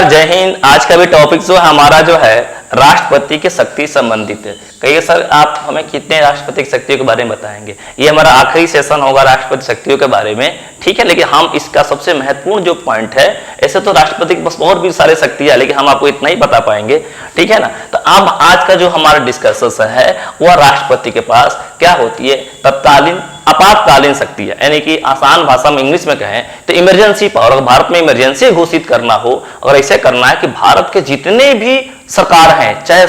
जय हिंद। आज का भी टॉपिक जो हमारा जो है राष्ट्रपति की शक्ति संबंधित है। कहिए सर आप हमें कितने राष्ट्रपति की शक्तियों के बारे में बताएंगे। ये हमारा आखिरी सेशन होगा राष्ट्रपति शक्तियों के बारे में, ठीक है। लेकिन हम इसका सबसे महत्वपूर्ण जो पॉइंट है, ऐसे तो राष्ट्रपति के पास और भी सारे शक्तियां है, लेकिन हम आपको इतना ही बता पाएंगे, ठीक है ना। तो अब आज का जो हमारा डिस्कशन है वह राष्ट्रपति के पास क्या होती है, तत्कालीन आपातकालीन शक्ति है, यानी कि आसान भाषा में इंग्लिश में कहें तो इमरजेंसी पावर। अगर भारत में इमरजेंसी घोषित करना हो, अगर ऐसे करना है कि भारत के जितने भी सरकार हैं, चाहे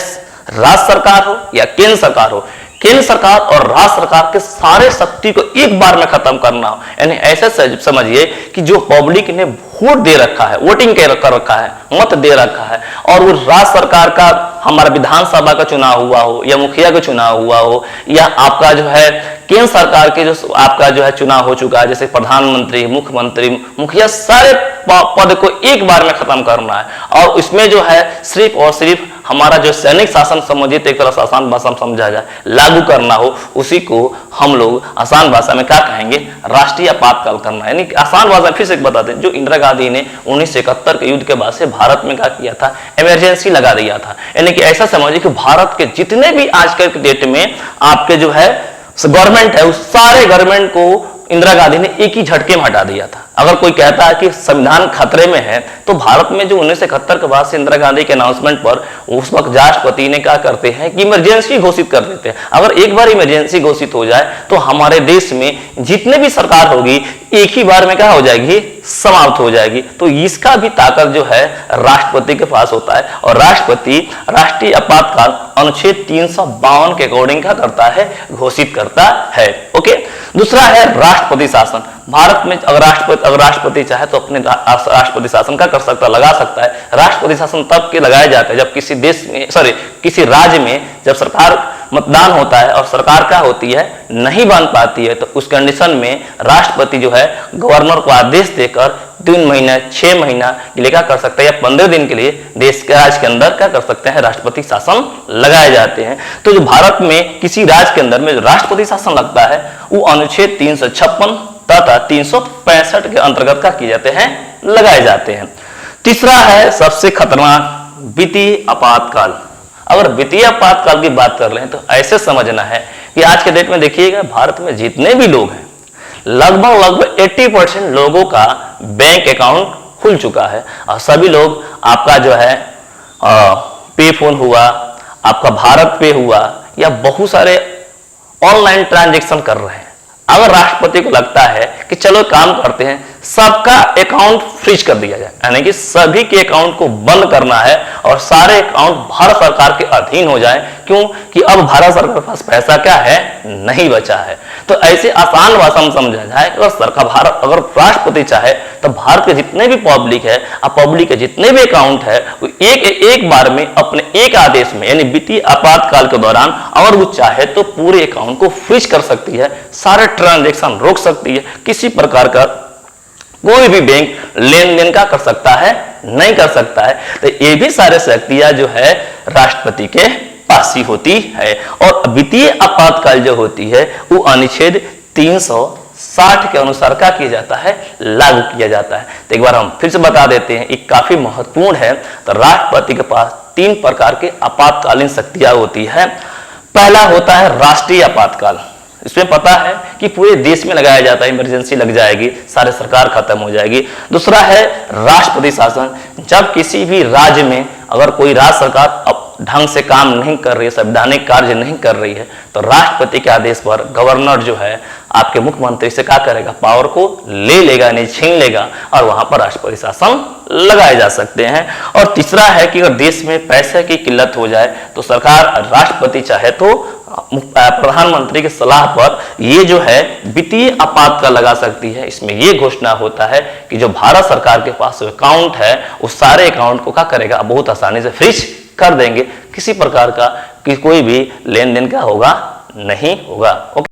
राज्य सरकार हो या केंद्र सरकार हो, केंद्र सरकार और राज्य सरकार के सारे शक्ति को एक बार में खत्म करना हो, यानी ऐसे समझिए कि जो पब्लिक ने वोट दे रखा है, वोटिंग कर रखा है, मत दे रखा है, और वो राज्य सरकार का हमारा विधानसभा का चुनाव हुआ हो या मुखिया का चुनाव हुआ हो या आपका जो है केंद्र सरकार के जो आपका जो है चुनाव हो चुका है, जैसे प्रधानमंत्री, मुख्यमंत्री, मुखिया, सारे पद को एक बार में खत्म करना है। और इसमें जो है सिर्फ और सिर्फ हमारा जो सैनिक शासन संबंधित एक तरह से आसान भाषा में समझा जाए लागू करना हो, उसी को हम लोग आसान भाषा में क्या कहेंगे, राष्ट्रीय आपातकाल करना। यानी आसान भाषा में फिर से बता दें, जो इंदिरा गांधी ने 1971 के युद्ध के बाद से भारत में क्या किया था, इमरजेंसी लगा दिया था। यानी कि ऐसा समझिए कि भारत के जितने भी आज के डेट में आपके जो है गवर्नमेंट है, उस सारे गवर्नमेंट को इंदिरा गांधी ने एक ही झटके में हटा दिया था। अगर कोई कहता है कि संविधान खतरे में है, तो भारत में जो 1971 के बाद से इंदिरा गांधी के अनाउंसमेंट पर उस वक्त राष्ट्रपति ने क्या करते हैं कि इमरजेंसी घोषित कर देते हैं। अगर एक बार इमरजेंसी घोषित हो जाए तो हमारे देश में जितने भी सरकार होगी एक ही बार में क्या हो जाएगी, समाप्त हो जाएगी। तो इसका भी ताकत जो है राष्ट्रपति के पास होता है, और राष्ट्रपति राष्ट्रीय आपातकाल अनुच्छेद 352 के अकॉर्डिंग क्या करता है, घोषित करता है। ओके, दूसरा है राष्ट्रपति शासन। भारत में अगर राष्ट्रपति चाहे तो अपने राष्ट्रपति शासन का कर सकता, लगा सकता है। राष्ट्रपति शासन तब के लगाया जाता है जब किसी देश में किसी राज्य में जब सरकार मतदान होता है और सरकार क्या होती है, नहीं बन पाती है, तो उस कंडीशन में राष्ट्रपति जो है गवर्नर को आदेश देकर 3 महीना 6 महीना के लिए क्या कर सकते हैं, या 15 दिन के लिए देश के राज्य के अंदर क्या कर सकते हैं, राष्ट्रपति शासन लगाए जाते हैं। तो जो भारत में किसी राज्य के अंदर में जो राष्ट्रपति शासन लगता है वो अनुच्छेद 356 तथा 365 के अंतर्गत क्या किए जाते हैं, लगाए जाते हैं। तीसरा है सबसे खतरनाक वित्तीय आपातकाल। अगर वित्तीय आपातकाल की बात कर रहे हैं तो ऐसे समझना है कि आज के डेट में देखिएगा भारत में जितने भी लोग हैं लगभग 80% लोगों का बैंक अकाउंट खुल चुका है, और सभी लोग आपका जो है पे फोन हुआ, आपका भारत पे हुआ, या बहुत सारे ऑनलाइन ट्रांजैक्शन कर रहे हैं। अगर राष्ट्रपति को लगता है कि चलो काम करते हैं, सबका अकाउंट फ्रीज कर दिया जाए, यानी कि सभी के अकाउंट को बंद करना है और सारे अकाउंट भारत सरकार के अधीन हो जाए, क्यों कि अब भारत सरकार के पास पैसा क्या है, नहीं बचा है। तो ऐसे आसान भाषा में समझा जाए कि अगर राष्ट्रपति चाहे तो भारत के जितने भी पब्लिक है, पब्लिक के जितने भी अकाउंट है, वो एक बार में अपने एक आदेश में, यानी वित्तीय आपातकाल के दौरान अगर वो चाहे तो पूरे अकाउंट को फ्रीज कर सकती है, सारे ट्रांजैक्शन रोक सकती है, किसी प्रकार का कोई भी बैंक लेन देन का कर सकता है, नहीं कर सकता है। तो ये भी सारे शक्तियां जो है राष्ट्रपति के पास ही होती है। और वित्तीय आपातकाल जो होती है वो अनुच्छेद 360 के अनुसार क्या किया जाता है, लागू किया जाता है। तो एक बार हम फिर से बता देते हैं, एक काफी महत्वपूर्ण है। तो राष्ट्रपति के पास 3 प्रकार के आपातकालीन शक्तियां होती है। पहला होता है राष्ट्रीय आपातकाल। इसमें पता है कि पूरे देश में लगाया जाता है, इमरजेंसी लग जाएगी, सारे सरकार खत्म हो जाएगी। दूसरा है राष्ट्रपति शासन। जब किसी भी राज्य में अगर कोई राज्य सरकार अब ढंग से काम नहीं कर रही है, संवैधानिक कार्य नहीं कर रही है, तो राष्ट्रपति के आदेश पर गवर्नर जो है आपके मुख्यमंत्री से क्या करेगा, पावर को ले लेगा, नहीं छीन लेगा, और वहां पर राष्ट्रपति शासन लगाए जा सकते हैं। और तीसरा है कि अगर देश में पैसे की किल्लत हो जाए तो सरकार, राष्ट्रपति चाहे तो प्रधानमंत्री की सलाह पर ये जो है वित्तीय आपातकाल लगा सकती है। इसमें ये घोषणा होता है कि जो भारत सरकार के पास अकाउंट है उस सारे अकाउंट को क्या करेगा, बहुत आसानी से फ्रीज कर देंगे, किसी प्रकार का कोई भी लेन देन का होगा नहीं होगा। ओके।